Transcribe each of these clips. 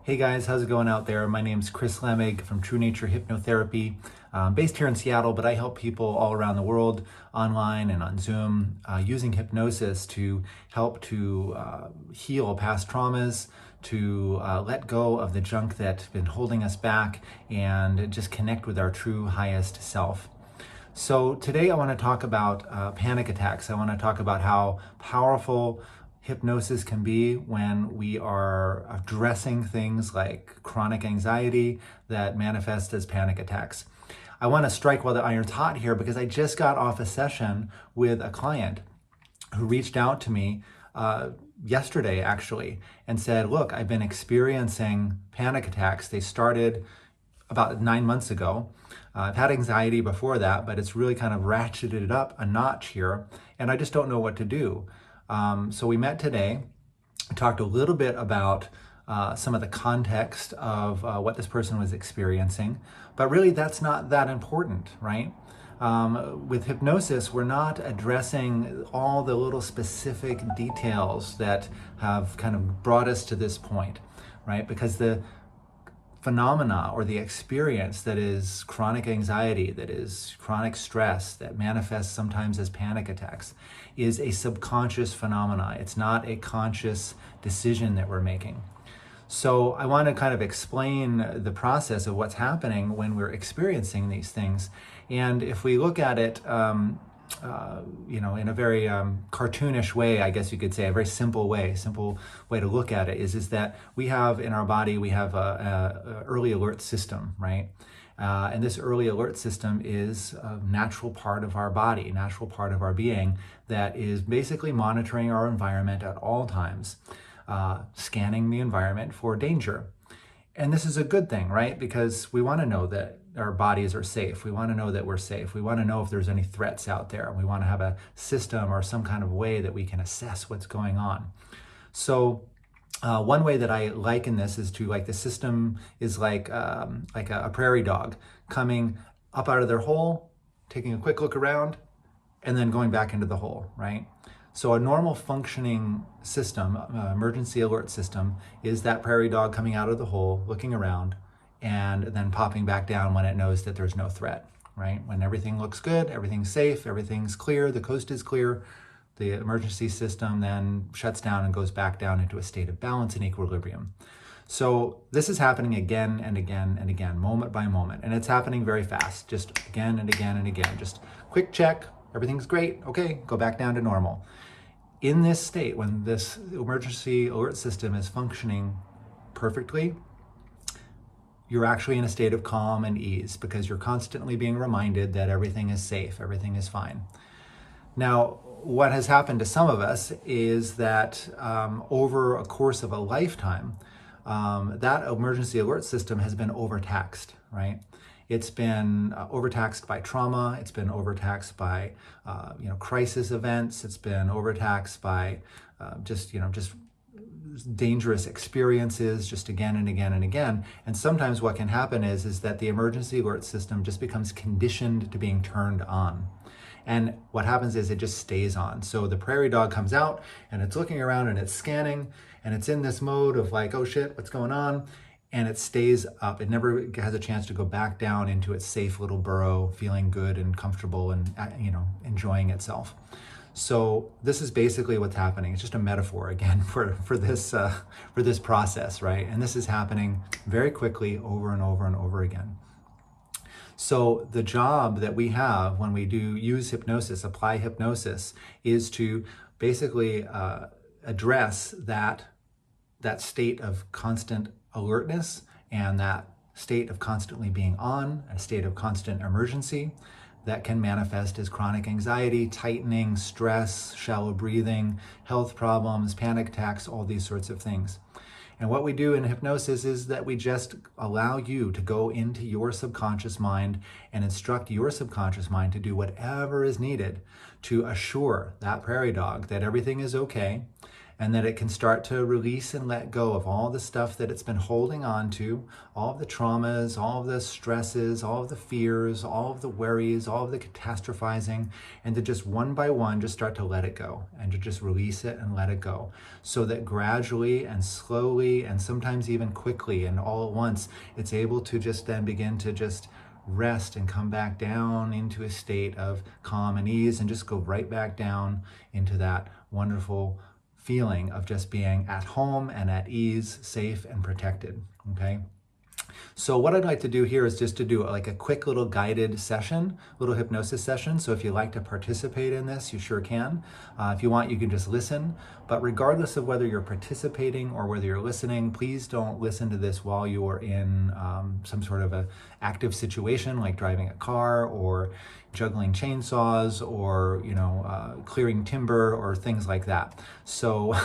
Hey guys, how's it going out there? My name's Chris Lemig from True Nature Hypnotherapy. Based here in Seattle, but I help people all around the world online and on Zoom using hypnosis to help to heal past traumas, to let go of the junk that's been holding us back, and just connect with our true highest self. So today I want to talk about panic attacks. I want to talk about how powerful hypnosis can be when we are addressing things like chronic anxiety that manifest as panic attacks. I want to strike while the iron's hot here because I just got off a session with a client who reached out to me yesterday actually and said, look, I've been experiencing panic attacks. They started about 9 months ago. I've had anxiety before that, but it's really kind of ratcheted it up a notch here, and I just don't know what to do. So we met today, talked a little bit about some of the context of what this person was experiencing, but really that's not that important, right? With hypnosis, we're not addressing all the little specific details that have kind of brought us to this point, right? Because the phenomena or the experience that is chronic anxiety, that is chronic stress, that manifests sometimes as panic attacks, is a subconscious phenomena. It's not a conscious decision that we're making. So I want to kind of explain the process of what's happening when we're experiencing these things. And if we look at it, in a very cartoonish way, I guess you could say, a very simple way to look at it is that we have in our body, we have a early alert system, right? And this early alert system is a natural part of our body, natural part of our being that is basically monitoring our environment at all times, scanning the environment for danger. And this is a good thing, right? Because we want to know that our bodies are safe. We want to know that we're safe. We want to know if there's any threats out there. We want to have a system or some kind of way that we can assess what's going on. So one way that I liken this is to the system is like a prairie dog coming up out of their hole, taking a quick look around, and then going back into the hole, right? So a normal functioning system, emergency alert system, is that prairie dog coming out of the hole, looking around, and then popping back down when it knows that there's no threat, right? When everything looks good, everything's safe, everything's clear, the coast is clear, the emergency system then shuts down and goes back down into a state of balance and equilibrium. So this is happening again and again and again, moment by moment, and it's happening very fast, just again and again and again. Just quick check, everything's great, okay, go back down to normal. In this state, when this emergency alert system is functioning perfectly, you're actually in a state of calm and ease because you're constantly being reminded that everything is safe, everything is fine. Now, what has happened to some of us is that over a course of a lifetime, that emergency alert system has been overtaxed, right? It's been overtaxed by trauma. It's been overtaxed by, crisis events. It's been overtaxed by just dangerous experiences, just again and again and again. And sometimes what can happen is that the emergency alert system just becomes conditioned to being turned on. And what happens is it just stays on. So the prairie dog comes out and it's looking around and it's scanning and it's in this mode of oh shit, what's going on? And it stays up. It never has a chance to go back down into its safe little burrow, feeling good and comfortable and, enjoying itself. So this is basically what's happening. It's just a metaphor again for this process, right? And this is happening very quickly over and over and over again. So the job that we have when we do use hypnosis, apply hypnosis, is to basically address that state of constant alertness and that state of constantly being on, a state of constant emergency that can manifest as chronic anxiety, tightening, stress, shallow breathing, health problems, panic attacks, all these sorts of things. And what we do in hypnosis is that we just allow you to go into your subconscious mind and instruct your subconscious mind to do whatever is needed to assure that prairie dog that everything is okay and that it can start to release and let go of all the stuff that it's been holding on to, all of the traumas, all of the stresses, all of the fears, all of the worries, all of the catastrophizing, and to just one by one just start to let it go and to just release it and let it go, so that gradually and slowly and sometimes even quickly and all at once, it's able to just then begin to just rest and come back down into a state of calm and ease, and just go right back down into that wonderful feeling of just being at home and at ease, safe and protected. Okay. So what I'd like to do here is just to do like a quick little guided session, little hypnosis session. So if you'd like to participate in this, you sure can. If you want, you can just listen. But regardless of whether you're participating or whether you're listening, please don't listen to this while you are in some sort of a active situation, like driving a car or juggling chainsaws or clearing timber or things like that. So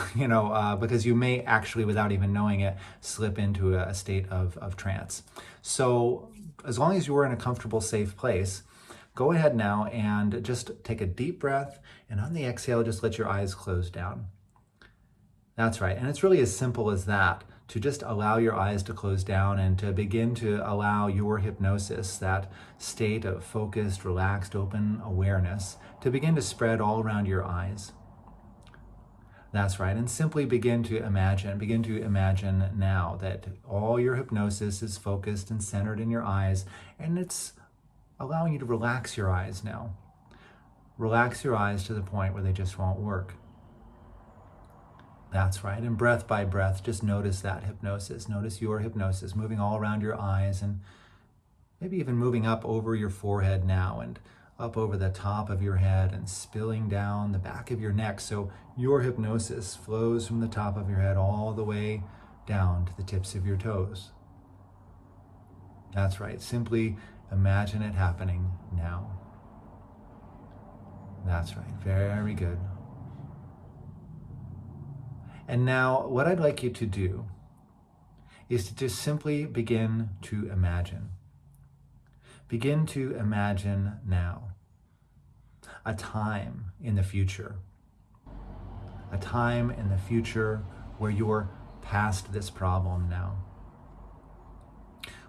because you may actually, without even knowing it, slip into a state of trance. So as long as you are in a comfortable, safe place, go ahead now and just take a deep breath, and on the exhale, just let your eyes close down. That's right. And it's really as simple as that, to just allow your eyes to close down and to begin to allow your hypnosis, that state of focused, relaxed, open awareness, to begin to spread all around your eyes. That's right. And simply begin to imagine now that all your hypnosis is focused and centered in your eyes, and it's allowing you to relax your eyes now. Relax your eyes to the point where they just won't work. That's right. And breath by breath, just notice that hypnosis. Notice your hypnosis moving all around your eyes, and maybe even moving up over your forehead now and up over the top of your head and spilling down the back of your neck. So your hypnosis flows from the top of your head all the way down to the tips of your toes. That's right. Simply imagine it happening now. That's right. Very good. And now what I'd like you to do is to just simply begin to imagine. Begin to imagine now a time in the future. A time in the future where you're past this problem now.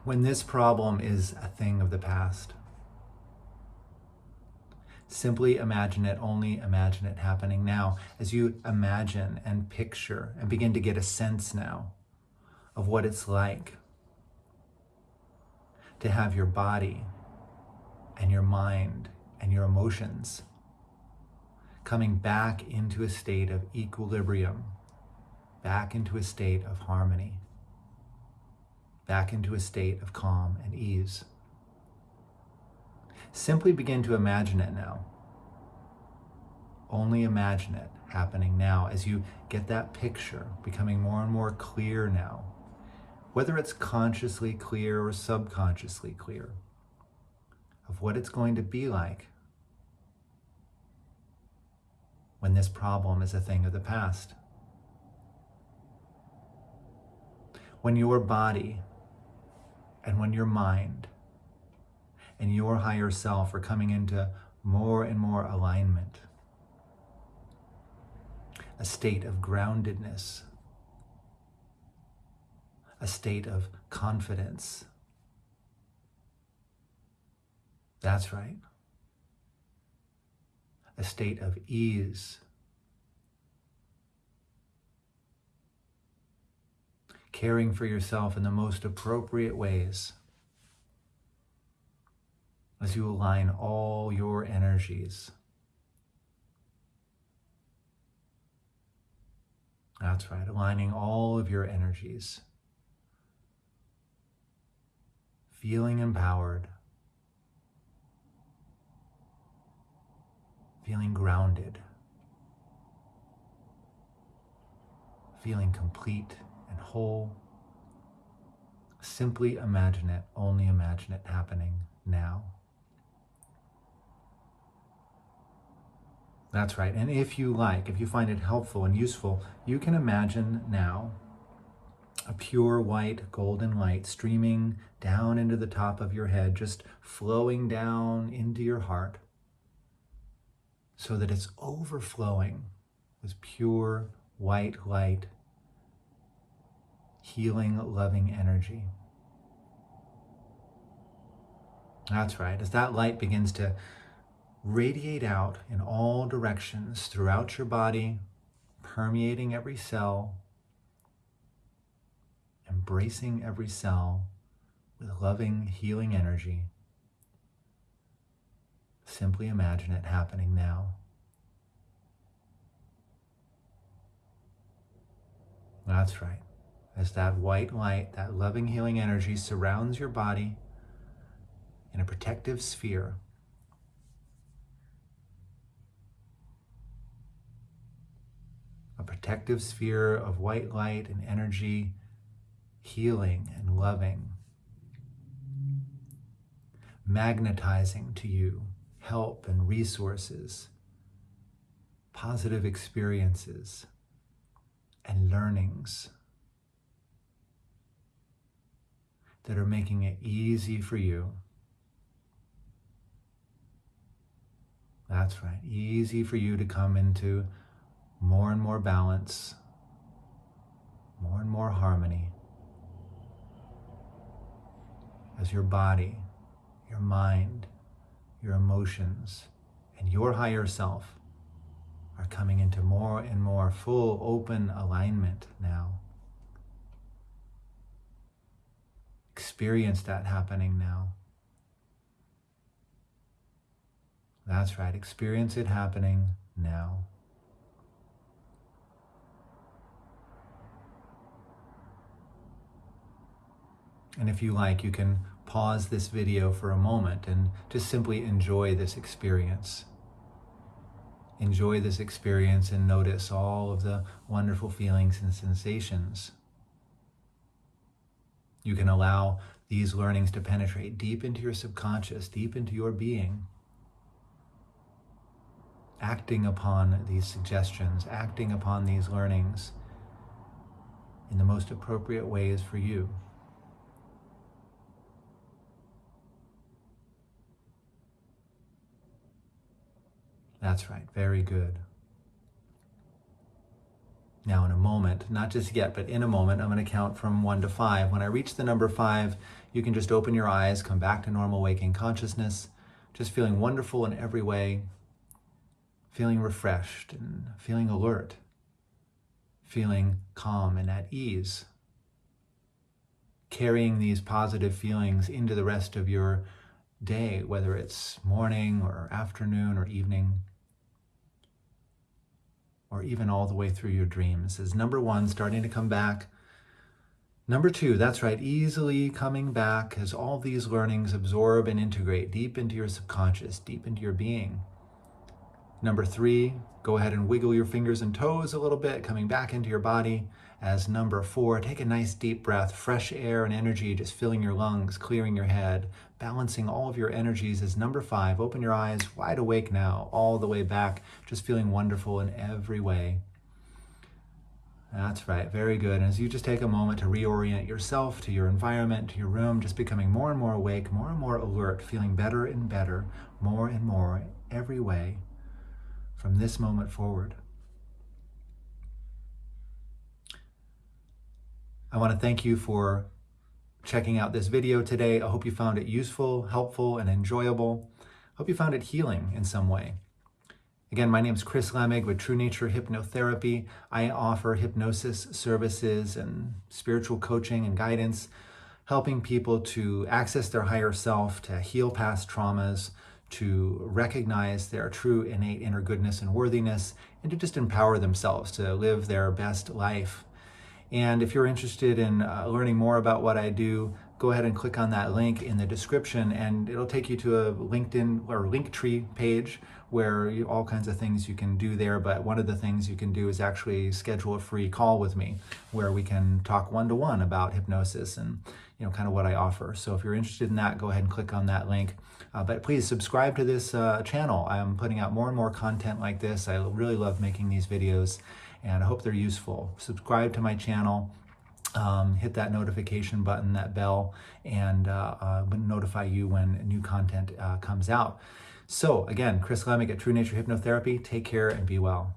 When this problem is a thing of the past. Simply imagine it, only imagine it happening now, as you imagine and picture and begin to get a sense now of what it's like to have your body and your mind and your emotions coming back into a state of equilibrium, back into a state of harmony, back into a state of calm and ease. Simply begin to imagine it now. Only imagine it happening now as you get that picture becoming more and more clear now, whether it's consciously clear or subconsciously clear, of what it's going to be like when this problem is a thing of the past. When your body and when your mind and your higher self are coming into more and more alignment, a state of groundedness, a state of confidence. That's right. A state of ease. Caring for yourself in the most appropriate ways as you align all your energies. That's right, aligning all of your energies. Feeling empowered. Feeling grounded. Feeling complete and whole. Simply imagine it, only imagine it happening now. That's right. And if you find it helpful and useful, you can imagine now a pure white golden light streaming down into the top of your head, just flowing down into your heart so that it's overflowing with pure white light, healing, loving energy. That's right. As that light begins to radiate out in all directions throughout your body, permeating every cell, embracing every cell with loving, healing energy, simply imagine it happening now. That's right. As that white light, that loving, healing energy surrounds your body in a protective sphere, a protective sphere of white light and energy, healing and loving, magnetizing to you help and resources, positive experiences and learnings that are making it easy for you. That's right, easy for you to come into more and more balance, more and more harmony, as your body, your mind, your emotions, and your higher self are coming into more and more full, open alignment now. Experience that happening now. That's right, experience it happening now. And if you like, you can pause this video for a moment and just simply enjoy this experience. Enjoy this experience and notice all of the wonderful feelings and sensations. You can allow these learnings to penetrate deep into your subconscious, deep into your being, acting upon these suggestions, acting upon these learnings in the most appropriate ways for you. That's right, very good. Now in a moment, not just yet, but in a moment, I'm going to count from 1 to 5. When I reach the number 5, you can just open your eyes, come back to normal waking consciousness, just feeling wonderful in every way, feeling refreshed and feeling alert, feeling calm and at ease, carrying these positive feelings into the rest of your day, whether it's morning or afternoon or evening, or even all the way through your dreams. Is number 1 starting to come back. Number 2, that's right, easily coming back as all these learnings absorb and integrate deep into your subconscious, deep into your being. Number 3, go ahead and wiggle your fingers and toes a little bit, coming back into your body. As number 4, take a nice deep breath, fresh air and energy just filling your lungs, clearing your head, balancing all of your energies. As number 5, open your eyes, wide awake now, all the way back, just feeling wonderful in every way. That's right, very good. And as you just take a moment to reorient yourself to your environment, to your room, just becoming more and more awake, more and more alert, feeling better and better, more and more every way from this moment forward. I want to thank you for checking out this video today. I hope you found it useful, helpful, and enjoyable. I hope you found it healing in some way. Again, my name is Chris Lemig with True Nature Hypnotherapy. I offer hypnosis services and spiritual coaching and guidance, helping people to access their higher self, to heal past traumas, to recognize their true innate inner goodness and worthiness, and to just empower themselves to live their best life. And if you're interested in learning more about what I do, go ahead and click on that link in the description, and it'll take you to a LinkedIn or Linktree page where all kinds of things you can do there. But one of the things you can do is actually schedule a free call with me where we can talk one-to-one about hypnosis and kind of what I offer. So if you're interested in that, go ahead and click on that link. But please subscribe to this channel. I'm putting out more and more content like this. I really love making these videos, and I hope they're useful. Subscribe to my channel, hit that notification button, that bell, and notify you when new content comes out. So again, Chris Lemig at True Nature Hypnotherapy. Take care and be well.